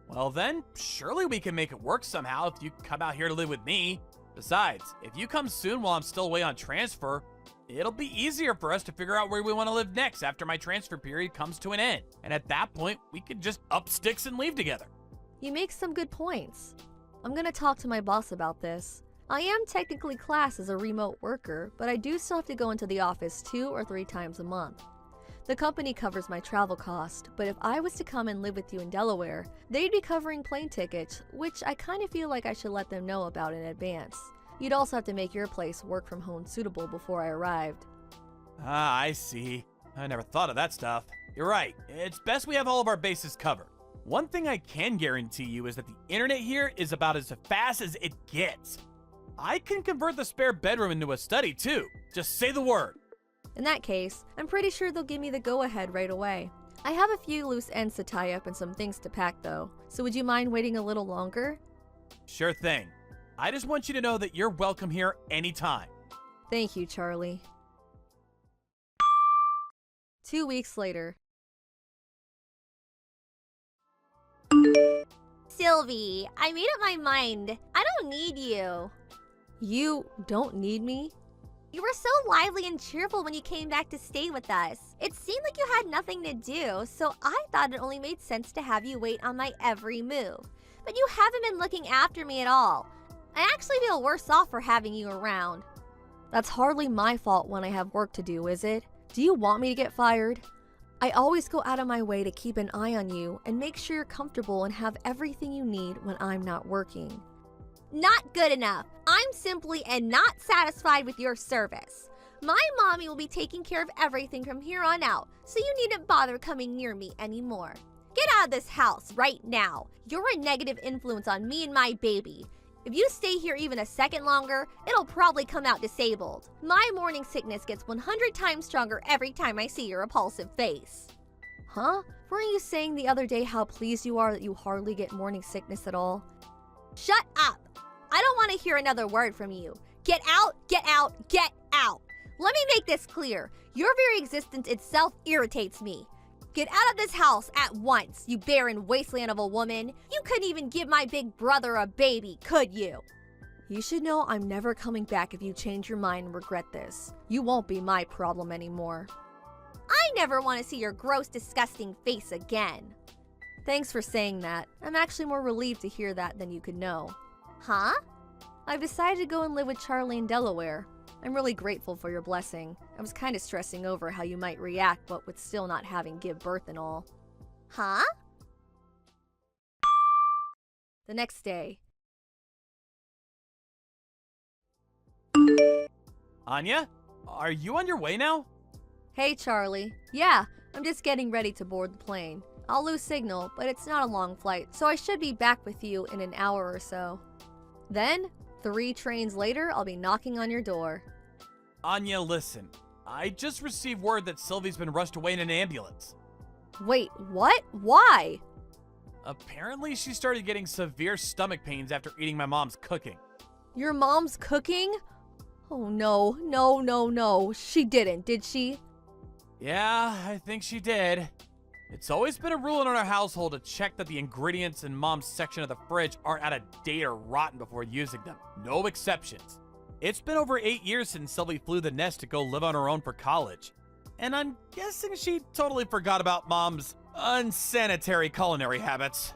Well then, surely we can make it work somehow if you come out here to live with me. Besides, if you come soon while I'm still away on transfer, it'll be easier for us to figure out where we want to live next after my transfer period comes to an end. And at that point, we could just up sticks and leave together. You make some good points. I'm gonna talk to my boss about this. I am technically classed as a remote worker, but I do still have to go into the office 2 or 3 times a month. The company covers my travel cost, but if I was to come and live with you in Delaware, they'd be covering plane tickets, which I kind of feel like I should let them know about in advance. You'd also have to make your place work from home suitable before I arrived. Ah, I see. I never thought of that stuff. You're right. It's best we have all of our bases covered. One thing I can guarantee you is that the internet here is about as fast as it gets. I can convert the spare bedroom into a study too. Just say the word. In that case, I'm pretty sure they'll give me the go-ahead right away. I have a few loose ends to tie up and some things to pack though, so would you mind waiting a little longer? Sure thing. I just want you to know that you're welcome here anytime. Thank you, Charlie. 2 weeks later. Sylvie, I made up my mind. I don't need you. You don't need me? You were so lively and cheerful when you came back to stay with us. It seemed like you had nothing to do, so I thought it only made sense to have you wait on my every move. But you haven't been looking after me at all. I actually feel worse off for having you around. That's hardly my fault when I have work to do, is it? Do you want me to get fired? I always go out of my way to keep an eye on you and make sure you're comfortable and have everything you need when I'm not working. Not good enough. I'm simply and not satisfied with your service. My mommy will be taking care of everything from here on out, so you needn't bother coming near me anymore. Get out of this house right now. You're a negative influence on me and my baby. If you stay here even a second longer, it'll probably come out disabled. My morning sickness gets 100 times stronger every time I see your repulsive face. Huh? Weren't you saying the other day how pleased you are that you hardly get morning sickness at all? Shut up! I don't want to hear another word from you. Get out, get out, get out! Let me make this clear. Your very existence itself irritates me. Get out of this house at once, you barren wasteland of a woman. You couldn't even give my big brother a baby, could you? You should know I'm never coming back if you change your mind and regret this. You won't be my problem anymore. I never want to see your gross, disgusting face again. Thanks for saying that. I'm actually more relieved to hear that than you could know. Huh? I've decided to go and live with Charlie in Delaware. I'm really grateful for your blessing. I was kind of stressing over how you might react, but with still not having give birth and all. Huh? The next day. Anya, are you on your way now? Hey, Charlie. Yeah, I'm just getting ready to board the plane. I'll lose signal, but it's not a long flight, so I should be back with you in an hour or so. Then, 3 trains later, I'll be knocking on your door. Anya, listen. I just received word that Sylvie's been rushed away in an ambulance. Wait, what? Why? Apparently, she started getting severe stomach pains after eating my mom's cooking. Your mom's cooking? Oh no, no, no, no. She didn't, did she? Yeah, I think she did. It's always been a rule in our household to check that the ingredients in mom's section of the fridge aren't out of date or rotten before using them. No exceptions. It's been over 8 years since Sylvie flew the nest to go live on her own for college. And I'm guessing she totally forgot about mom's unsanitary culinary habits.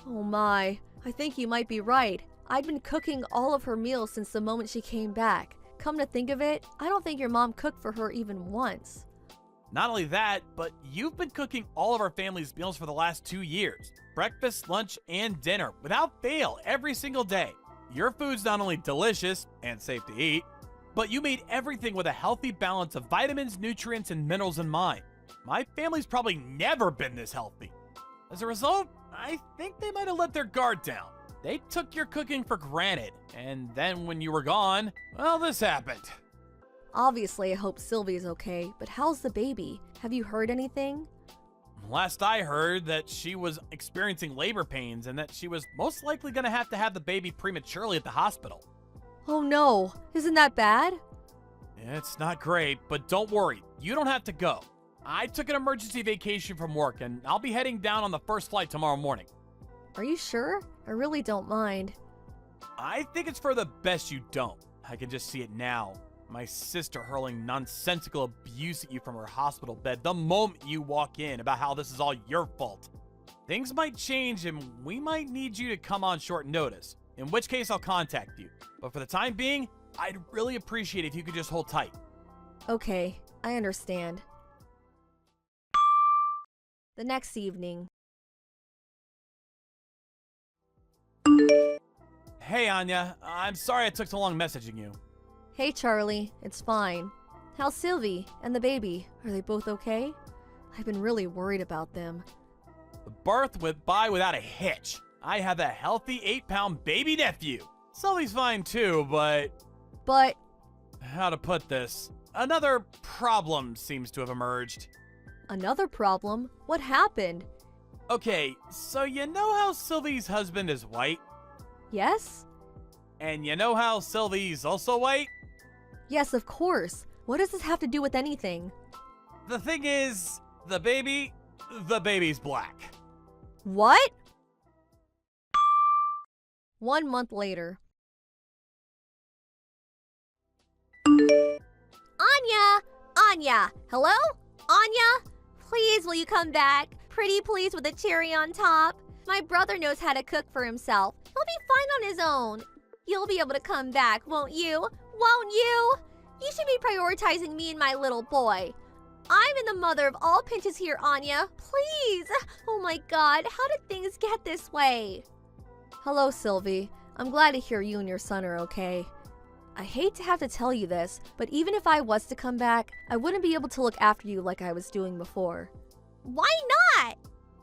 Oh my, I think you might be right. I'd been cooking all of her meals since the moment she came back. Come to think of it, I don't think your mom cooked for her even once. Not only that, but you've been cooking all of our family's meals for the last 2 years. Breakfast, lunch, and dinner, without fail, every single day. Your food's not only delicious and safe to eat, but you made everything with a healthy balance of vitamins, nutrients, and minerals in mind. My family's probably never been this healthy. As a result, I think they might have let their guard down. They took your cooking for granted, and then when you were gone, well, this happened. Obviously, I hope Sylvie's okay, but how's the baby? Have you heard anything? Last I heard that she was experiencing labor pains and that she was most likely going to have the baby prematurely at the hospital. Oh no, isn't that bad? It's not great, but don't worry, you don't have to go. I took an emergency vacation from work and I'll be heading down on the first flight tomorrow morning. Are you sure? I really don't mind. I think it's for the best you don't. I can just see it now. My sister hurling nonsensical abuse at you from her hospital bed the moment you walk in about how this is all your fault. Things might change and we might need you to come on short notice, in which case I'll contact you. But for the time being, I'd really appreciate it if you could just hold tight. Okay, I understand. The next evening. Hey Anya, I'm sorry I took so long messaging you. Hey Charlie, it's fine. How's Sylvie and the baby? Are they both okay? I've been really worried about them. The birth went by without a hitch. I have a healthy 8-pound baby nephew. Sully's fine too, but how to put this? Another problem seems to have emerged. Another problem? What happened? Okay, so you know how Sylvie's husband is white? Yes? And you know how Sylvie's also white? Yes, of course. What does this have to do with anything? The thing is, the baby's black. What? 1 month later. Anya! Hello? Anya? Please, will you come back? Pretty please with a cherry on top. My brother knows how to cook for himself. He'll be fine on his own. You'll be able to come back, won't you? Won't you? You should be prioritizing me and my little boy. I'm in the mother of all pinches here, Anya. Please! Oh my god, how did things get this way? Hello, Sylvie. I'm glad to hear you and your son are okay. I hate to have to tell you this, but even if I was to come back, I wouldn't be able to look after you like I was doing before. Why not?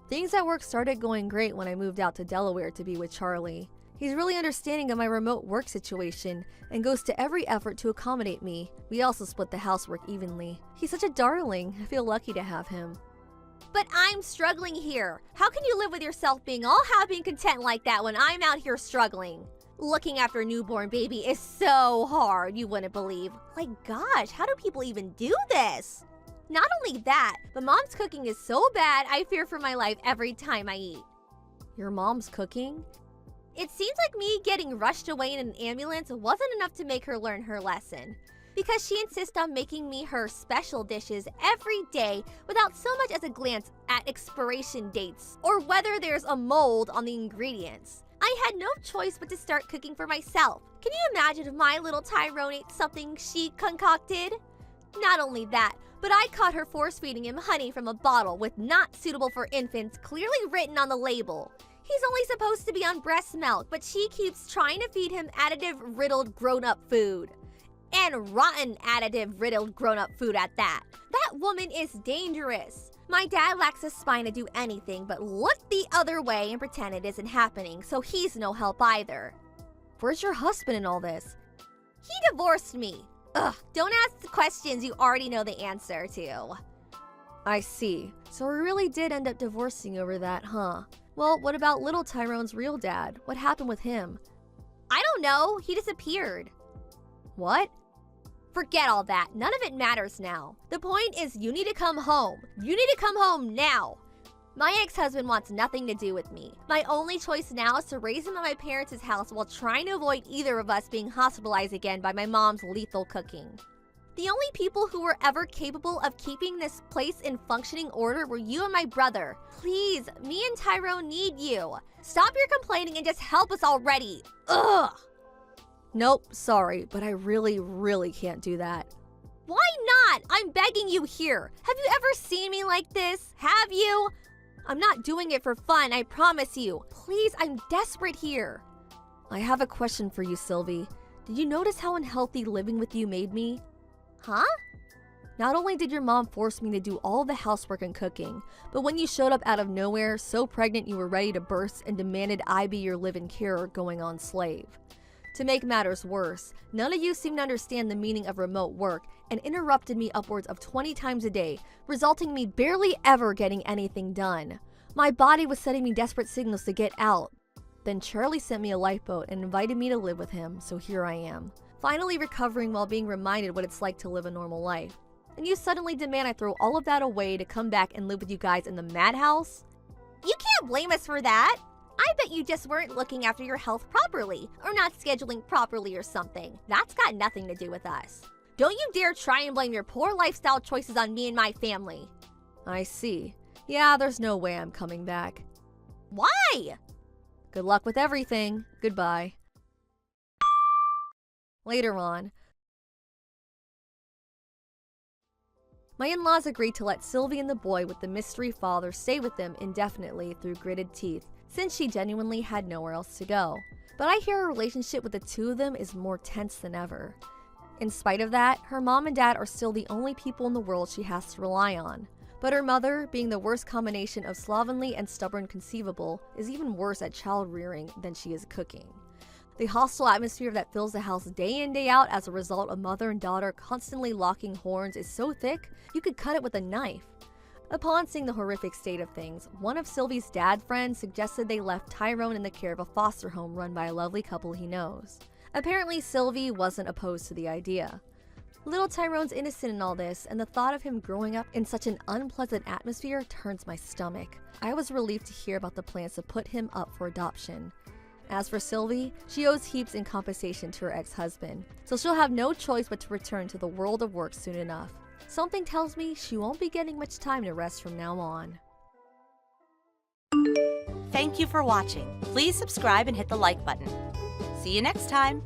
Things at work started going great when I moved out to Delaware to be with Charlie. He's really understanding of my remote work situation and goes to every effort to accommodate me. We also split the housework evenly. He's such a darling. I feel lucky to have him. But I'm struggling here. How can you live with yourself being all happy and content like that when I'm out here struggling? Looking after a newborn baby is so hard, you wouldn't believe. Like, gosh, how do people even do this? Not only that, but mom's cooking is so bad, I fear for my life every time I eat. Your mom's cooking? It seems like me getting rushed away in an ambulance wasn't enough to make her learn her lesson. Because she insists on making me her special dishes every day without so much as a glance at expiration dates or whether there's a mold on the ingredients. I had no choice but to start cooking for myself. Can you imagine if my little Tyrone ate something she concocted? Not only that, but I caught her force-feeding him honey from a bottle with "not suitable for infants" clearly written on the label. He's only supposed to be on breast milk, but she keeps trying to feed him additive-riddled grown-up food. And rotten additive-riddled grown-up food at that. That woman is dangerous. My dad lacks a spine to do anything but look the other way and pretend it isn't happening, so he's no help either. Where's your husband in all this? He divorced me. Ugh, don't ask the questions you already know the answer to. I see. So we really did end up divorcing over that, huh? Well, what about little Tyrone's real dad? What happened with him? I don't know. He disappeared. What? Forget all that. None of it matters now. The point is you need to come home. You need to come home now. My ex-husband wants nothing to do with me. My only choice now is to raise him at my parents' house while trying to avoid either of us being hospitalized again by my mom's lethal cooking. The only people who were ever capable of keeping this place in functioning order were you and my brother. Please, me and Tyrone need you. Stop your complaining and just help us already. Ugh! Nope, sorry, but I really can't do that. Why not? I'm begging you here. Have you ever seen me like this? Have you? I'm not doing it for fun, I promise you. Please, I'm desperate here. I have a question for you, Sylvie. Did you notice how unhealthy living with you made me? Huh? Not only did your mom force me to do all the housework and cooking, but when you showed up out of nowhere, so pregnant you were ready to burst and demanded I be your live-in carer going on slave. To make matters worse, none of you seem to understand the meaning of remote work and interrupted me upwards of 20 times a day, resulting in me barely ever getting anything done. My body was sending me desperate signals to get out. Then Charlie sent me a lifeboat and invited me to live with him, so here I am. Finally recovering while being reminded what it's like to live a normal life. And you suddenly demand I throw all of that away to come back and live with you guys in the madhouse? You can't blame us for that. I bet you just weren't looking after your health properly, or not scheduling properly or something. That's got nothing to do with us. Don't you dare try and blame your poor lifestyle choices on me and my family. I see. Yeah, there's no way I'm coming back. Why? Good luck with everything. Goodbye. Later on, my in-laws agreed to let Sylvie and the boy with the mystery father stay with them indefinitely through gritted teeth, since she genuinely had nowhere else to go. But I hear her relationship with the two of them is more tense than ever. In spite of that, her mom and dad are still the only people in the world she has to rely on. But her mother, being the worst combination of slovenly and stubborn conceivable, is even worse at child rearing than she is cooking. The hostile atmosphere that fills the house day in day out as a result of mother and daughter constantly locking horns is so thick, you could cut it with a knife. Upon seeing the horrific state of things, one of Sylvie's dad friends suggested they left Tyrone in the care of a foster home run by a lovely couple he knows. Apparently, Sylvie wasn't opposed to the idea. Little Tyrone's innocent in all this, and the thought of him growing up in such an unpleasant atmosphere turns my stomach. I was relieved to hear about the plans to put him up for adoption. As for Sylvie, she owes heaps in compensation to her ex-husband, so she'll have no choice but to return to the world of work soon enough. Something tells me she won't be getting much time to rest from now on. Thank you for watching. Please subscribe and hit the like button. See you next time.